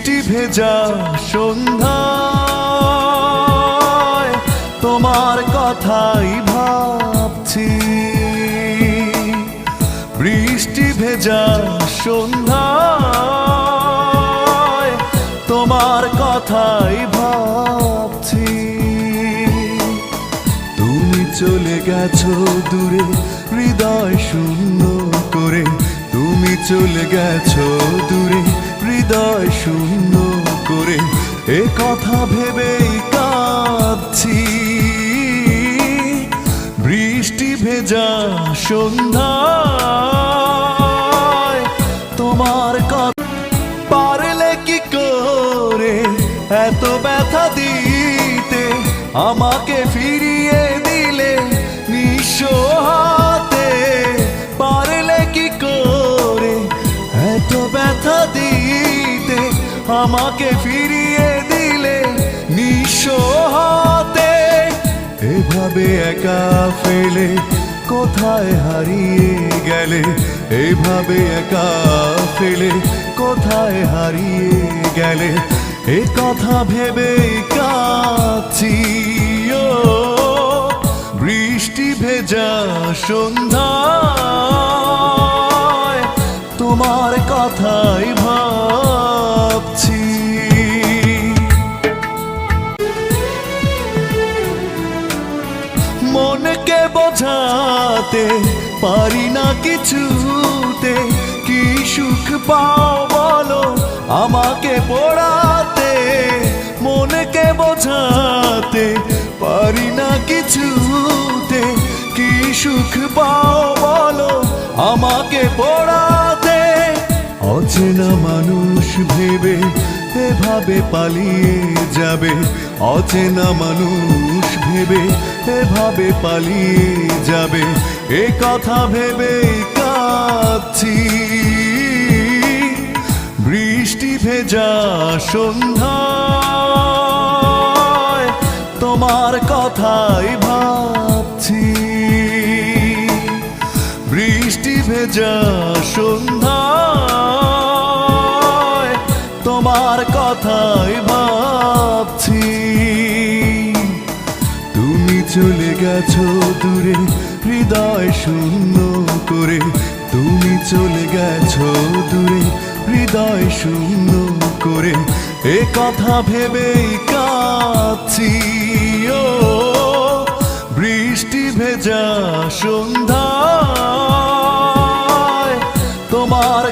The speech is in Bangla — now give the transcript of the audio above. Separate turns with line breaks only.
বৃষ্টি ভেজা সন্ধ্যায় তোমার কথাই ভাবছি। বৃষ্টি ভেজা সন্ধ্যায় তোমার কথাই ভাবছি। তুমি চলে গেছো দূরে হৃদয় শূন্য করে, তুমি চলে গেছো দূরে হৃদয় শূন্য করে, এ কথা ভেবেই কাঁদছি। বৃষ্টি ভেজা সন্ধ্যায় তোমার কথা পারলে কি করে এত ব্যথা দিতে, আমাকে ফিরিয়ে দিলে নিঃস্ব হাতে। পারলে কি করে এত ব্যথা দিতে, আমাকে ফিরিয়ে দিলে নিঃস্ব হাতে। এভাবে একা ফেলে কোথায় হারিয়ে গেলে, এভাবে একা ফেলে কোথায় হারিয়ে গেলে, এ কথা ভেবে কাঁদছি। ও বৃষ্টি ভেজা সন্ধ্যায় তোমার কথাই ভাবছি। মনকে বোঝাতে পারি না কিছুতে, কি সুখ পাও বলো আমাকে পোড়াতে। মনকে বোঝাতে পারি না কিছুতে, কি সুখ পাও বলো আমাকে পোড়াতে। অচেনা মানুষ ভেবে এভাবে পালিয়ে যাবে, অচেনা মানুষ ভেবে এভাবে পালিয়ে যাবে, এ কথা ভেবে কাঁদছি। বৃষ্টি ভেজা সন্ধ্যায় তোমার কথাই ভাবছি। বৃষ্টি ভেজা সন্ধ্যায় তোমার কথাই ভাবছি। তুমি চলে গেছো দূরে হৃদয় শূন্য করে, তুমি চলে গেছো দূরে হৃদয় শূন্য করে, এ কথা ভেবেই কাঁদছি। ও বৃষ্টি ভেজা সন্ধ্যায় তোমার